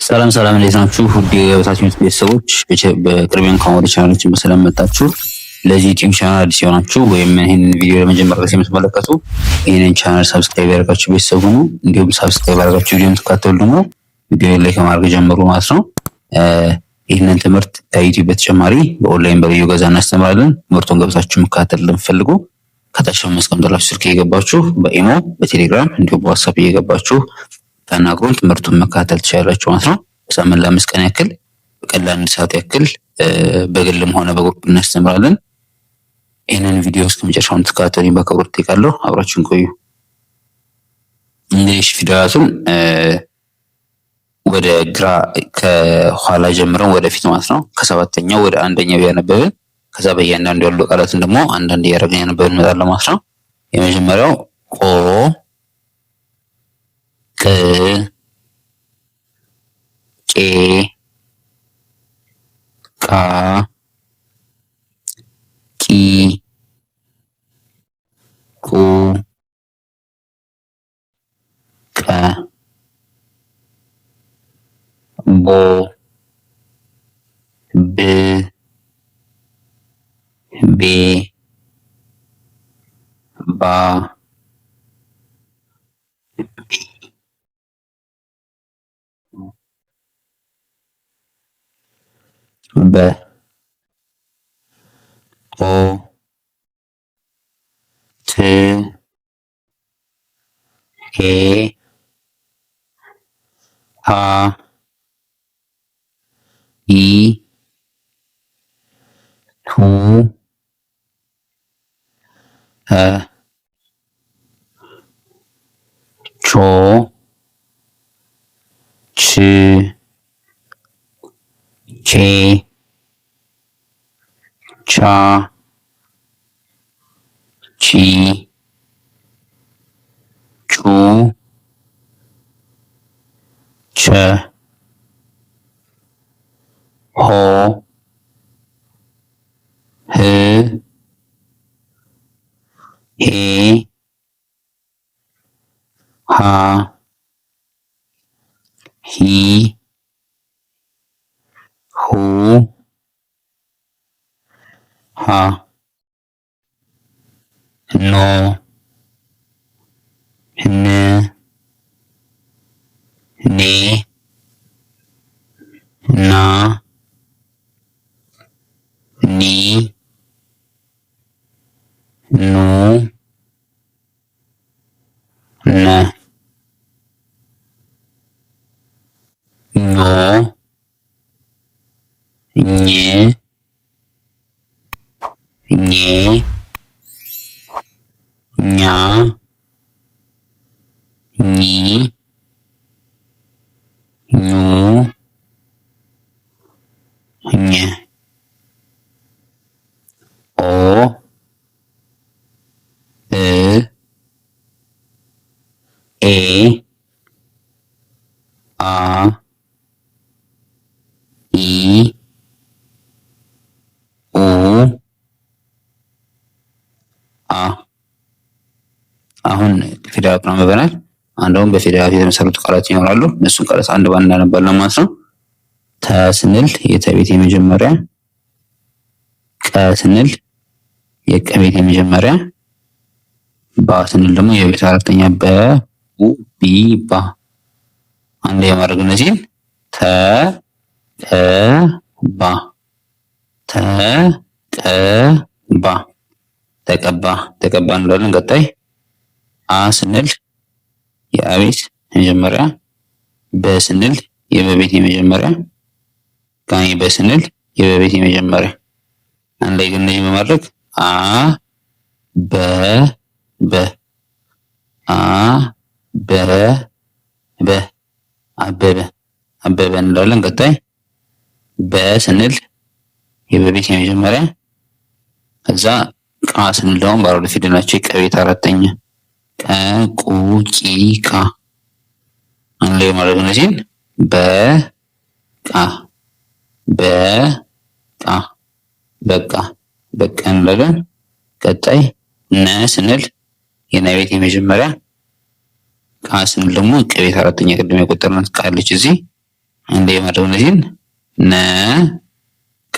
ሰላም ሰላም፣ እንዴት ናችሁ? ውድ የህይወታችን ቤተሰቦች በቅርብ እንኳን ወደ ቻናላችን በሰላም መጣችሁ። ለዚህ ዩቲዩብ ቻናል አዲስ የሆናችሁ ወይም ይህንን ቪዲዮ ለመጀመሪያ ጊዜ የምትመለከቱ ይህንን ቻናል ሰብስክራይብ ያደርጋችሁ ቤተሰብ ሁኑ። እንዲሁም ሰብስክራይብ ያደርጋችሁ ቪዲዮ የምትከታተሉ ደግሞ ቪዲዮ ላይ ከማድረግ ጀምሩ ማለት ነው። ይህንን ትምህርት ከዩቲዩብ በተጨማሪ በኦንላይን በልዩ ገዛ እናስተምራለን። ትምህርቱን ገብታችሁ መከታተል ለምትፈልጉ ከታች በማስቀምጥላችሁ ስልክ እየገባችሁ በኢሞ በቴሌግራም እንዲሁም በዋትስአፕ እየገባችሁ ተናግሮን ትምህርቱን መከታተል ትችላላችሁ ማለት ነው። በሳምንት ለ5 ቀን ያክል በቀን ለ1 ሰዓት ያክል በግልም ሆነ በግሩፕ እናስተምራለን። ይህንን ቪዲዮ እስከ መጨረሻው እንድትከታተሉኝ በአክብሮት እጠይቃለሁ። አብራችሁን ቆዩ። እንግዲህ ፊደላቱን ወደ ግራ ከኋላ ጀምረን ወደፊት ማለት ነው ከሰባተኛው ወደ አንደኛው ያነበብን ከዛ በእያንዳንዱ ያሉ ቃላትን ደግሞ አንዳንድ እያደረግን ያነበብን እንመጣለን ማለት ነው። የመጀመሪያው ቆ ቅ ቄ ቃ ቂ ቁ ቀ ቦ ብ ቤ ባ በ ቶ ት ሄ ሀ ሂ ቱ ሀ ቾ ች ቼ ቻ ቺ ጩ ቸ ሆ ህ ሄ ሃ ሂ ሁ ሃ ኖ ን ኔ ና ኒ ኑ ነ ኞ ኜ ኜ ኛ ኚ ኙ ኘ ኦ እ ኤ አ ኢ ኡ አ አሁን ፊደላት አንብበናል። አንደውም በፊደላት የተመሰረቱ ቃላት ይኖራሉ። እነሱን ቃላት አንድ ባንድ እናነባለን ማለት ነው። ተ ስንል የተቤት የመጀመሪያ፣ ቀ ስንል የቀቤት የመጀመሪያ፣ ባ ስንል ደግሞ የቤት አራተኛ በ ቡ ቢ ባ አንድ የማድረግ እነዚህን ተ ቀ ባ ተ ቀ ባ ተቀባ ተቀባ እንላለን። ቀጣይ አ ስንል የአቤት የመጀመሪያ፣ በ ስንል የበቤት የመጀመሪያ፣ ጋይ በ ስንል የበቤት የመጀመሪያ አንድ ላይ ግን በማድረግ አ በ በ አ በ በ አበበ አበበ እንላለን። ቀጣይ በ ስንል የበቤት የመጀመሪያ ከዛ ቃ ስንል ደግሞ ባለ ሁለት ፊደል ናቸው። የቀቤት አራተኛ ቀ ቁ ቂ ቃ አንድ ላይ ማለት እነዚህን በቃ በቃ በቃ በቃ እንላለን። ቀጣይ ነ ስንል የነ ቤት የመጀመሪያ፣ ቃ ስንል ደግሞ ቀቤት አራተኛ ቅድም የቆጠርናት ቃለች እዚህ አንዴ ማድረግ እነዚህን ነቃ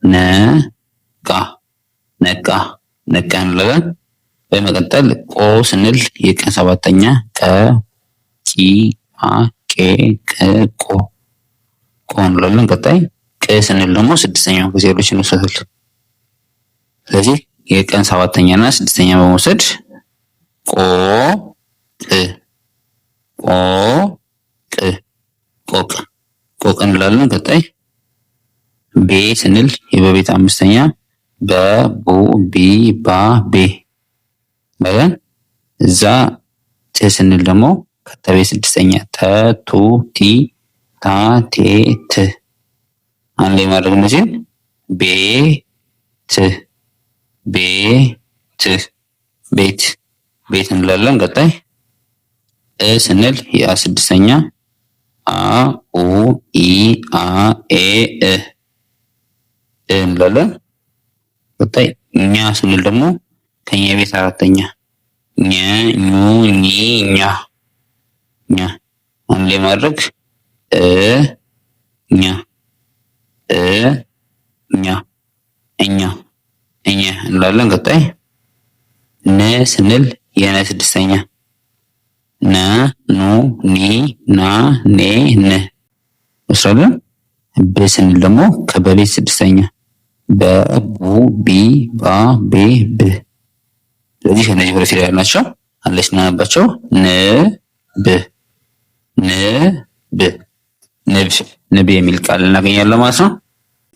ነቃ ነቃ ነቃ እንላለን። በመቀጠል ቆ ስንል የቀን ሰባተኛ ቀ ቂ አ ቄ ቅ ቆ ቆ እንላለን። ቀጣይ ቅ ስንል ደግሞ ስድስተኛው ፊደሎችን እንወስዳለን። ስለዚህ የቀን ሰባተኛ እና ስድስተኛ በመውሰድ ቆ ቅ ቆ ቅ ቆቅ ቆቅ እንላለን። ቀጣይ ቤ ስንል የበቤት አምስተኛ በ ቡ ቢ ባ ቤ ባለን እዛ ት ስንል ደግሞ ከተቤ ስድስተኛ ተ ቱ ቲ ታ ቴ ት አንድ ላይ ማድረግ እነዚህን ቤት ቤት ቤት ቤት እንላለን። ቀጣይ እ ስንል ያ ስድስተኛ አ ኡ ኢ አ ኤ እ እንላለን። ቀጣይ እኛ ስንል ደግሞ ከኛ ቤት አራተኛ ኘ ኙ ኚ ኛ ኛ አንድ ላይ ማድረግ ኛ እኛ እኛ እኛ እንላለን። ቀጣይ ነ ስንል የነ ስድስተኛ ነ ኑ ኒ ና ኔ ን ወስራለን። በ ስንል ደግሞ ከበቤት ስድስተኛ በ ቡ ቢ ባ ቤ ብ ስለዚህ እነዚህ ሁለት ፊደላት ናቸው። አንድ ላይ ስናነባቸው ን ብ ን ብ ንብ ንብ የሚል ቃል እናገኛለን ማለት ነው።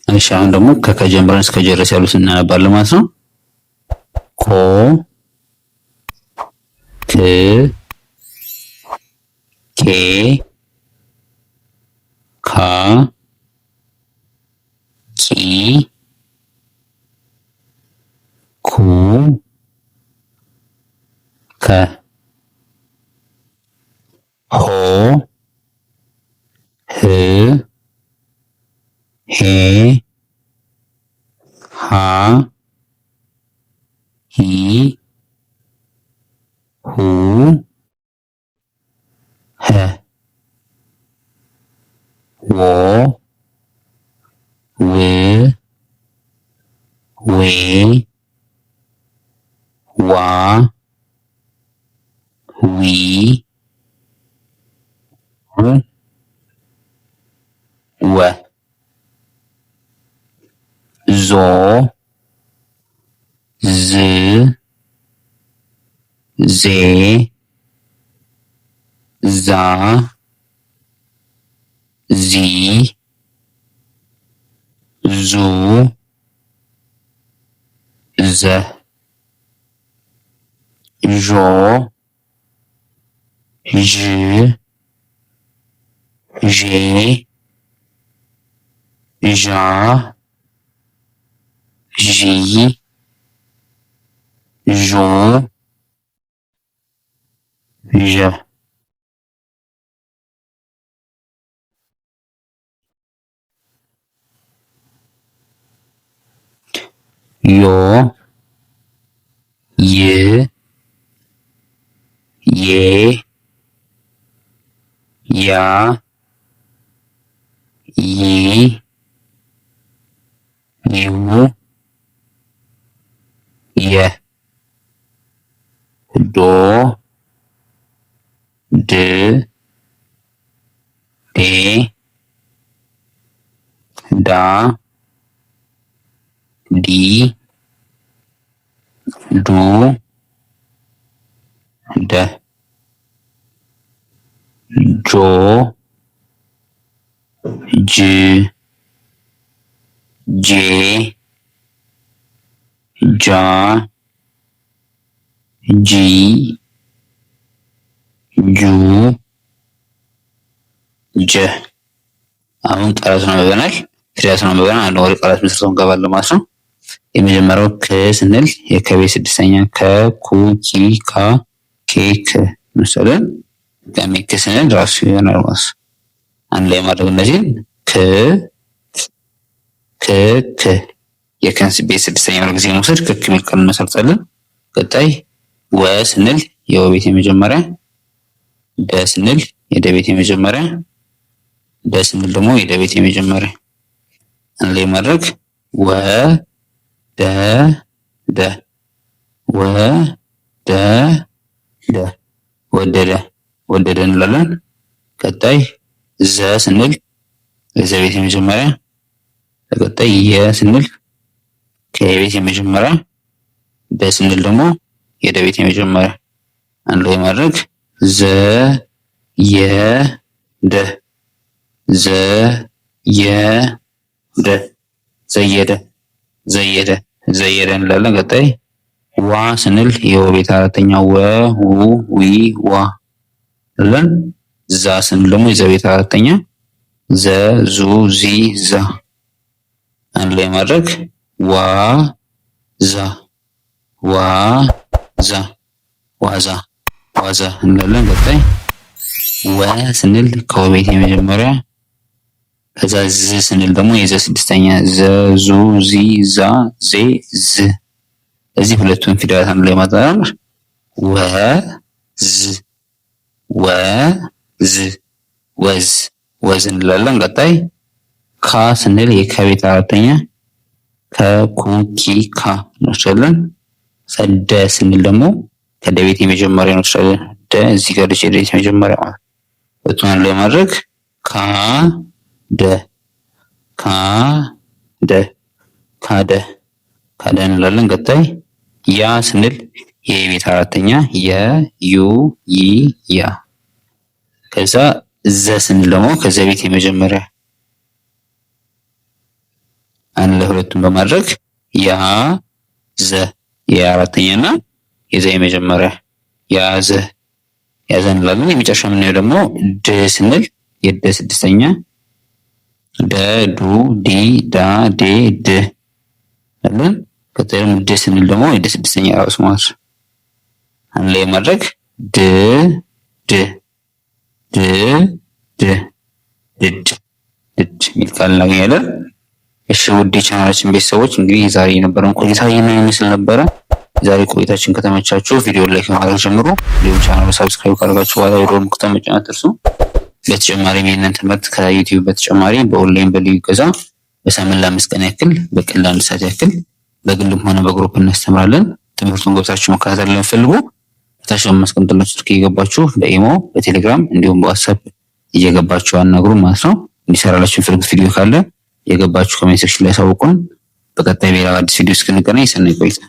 እሺ አሁን ደግሞ ከከጀምረን እስከ ጀረስ ያሉትን እናነባለን ማለት ነው። ኮ ክ ኬ ካ ቂ ኩ ከ ሆ ህ ሄ ሃ ሂ ሁ ሄ ዎ ው ዌ ዋ ዊ ወ ዞ ዝ ዜ ዛ ዚ ዙ ዘ ዦ ዥ ዤ ዣ ዢ ዦ ዠ ዮ ይ ዬ ያ ይ ዩ የ ዶ ድ ዴ ዳ ዲ ዱ ደ ጆ ጅ ጄ ጃ ጂ ጁ ጀ አሁን ቃላቱን አንብበናል። ፊደላቱን አንብበናል። አንድ ወደ ቃላት ምስረታው እንገባለን ማለት ነው። የመጀመሪያው ክ ስንል የከቤት ስድስተኛ ከ ኩ ኪ ካ ኬ ክ መሰለን ጋሜ ክ ስንል ራሱ ይሆናል ማለት ነው። አንድ ላይ ማድረግ እነዚህን ክ ክ ክ የከን ቤት ስድስተኛ ጊዜ መውሰድ ክክ የሚል ቃል እንመሰርታለን። ቀጣይ ወ ስንል የወ ቤት የመጀመሪያ ደ ስንል የደ ቤት የመጀመሪያ ደ ስንል ደግሞ የደ ቤት የመጀመሪያ አንድ ላይ ማድረግ ወ ደ ደ ወ ደ ደ ወደደ ወደደ እንላለን። ቀጣይ ዘ ስንል የዘ ቤት የመጀመሪያ፣ ቀጣይ የ ስንል ከየቤት የመጀመሪያ፣ ደ ስንል ደግሞ የደ ቤት የመጀመሪያ አንድ ላይ ማድረግ ዘ የ ደ ዘ የ ደ ዘየደ ዘየደ ዘየደ እንላለን። ቀጣይ ዋ ስንል የወ ቤት አራተኛ ወ ው ዊ ዋ እንላለን። ዛ ስንል ደግሞ የዘ ቤት አራተኛ ዘ ዙ ዚ ዛ አንድ ላይ ማድረግ ዋ ዛ ዋ ዛ ዋዛ ዋዛ እንላለን። ቀጣይ ወ ስንል ከወ ቤት የመጀመሪያ፣ ከዛ ዝ ስንል ደግሞ የዘ ስድስተኛ ዘ ዙ ዚ ዛ ዜ ዝ እዚህ ሁለቱን ፊደላት አንድ ላይ ማጣመር ወ ዝ ወ ዝ ወዝ ወዝ እንላለን። ቀጣይ ካ ስንል የከቤት አራተኛ ከኩ ኪ ካ እንወስዳለን። ደ ስንል ደግሞ ከደ ቤት የመጀመሪያ እንወስዳለን። ደ እዚህ ጋር ደች የደ ቤት የመጀመሪያ ማለት ሁለቱን አንድ ላይ ማድረግ ካ ደ ካ ደ ካደ ካደ እንላለን። ቀጣይ ያ ስንል የቤት አራተኛ የ ዩ ይ ያ ከዛ ዘ ስንል ደግሞ ከዘ ቤት የመጀመሪያ አንድ ላይ ሁለቱን በማድረግ ያ ዘ የአራተኛና የዘ የመጀመሪያ ያዘ ያዘ እንላለን። የመጨረሻ የምናየው ደግሞ ድ ስንል የደ ስድስተኛ ደ ዱ ዲ ዳ ዴ ድ አለን። ከተም ድ ስንል ደግሞ የደ ስድስተኛ ራሱ ማለት አንድ ላይ ማድረግ ድ ድ ድ ድ ድድ ድድ የሚል ቃል እናገኛለን። እሺ ውድ የቻናላችን ቤተሰቦች እንግዲህ ዛሬ የነበረን ቆይታ ይህንን ይመስል ነበረ። ዛሬ ቆይታችን ከተመቻችሁ ቪዲዮ ላይክ ማድረግ ጀምሩ። ቪዲዮ ቻናሉ ሰብስክራይብ ካደረጋችሁ በኋላ የደወል ምልክቱን መጫን አትርሱ። በተጨማሪም ይህንን ትምህርት ከዩቲዩብ በተጨማሪ በኦንላይን በልዩ እገዛ በሳምንት ለ5 ቀን ያክል በቀን ለ1 ሰዓት ያክል በግልም ሆነ በግሩፕ እናስተምራለን። ትምህርቱን ገብታችሁ መከታተል ለምትፈልጉ ታች በማስቀምጥላችሁ ስልክ እየገባችሁ በኢሞ በቴሌግራም እንዲሁም በዋትስአፕ እየገባችሁ አናግሩ ማለት ነው። እንዲሰራላችሁ የምትፈልጉት ቪዲዮ ካለ የገባችሁ ኮሜንት ሴክሽን ላይ አሳውቁን። በቀጣይ ሌላ አዲስ ቪዲዮ እስክንገናኝ ሰናይ ቆይታ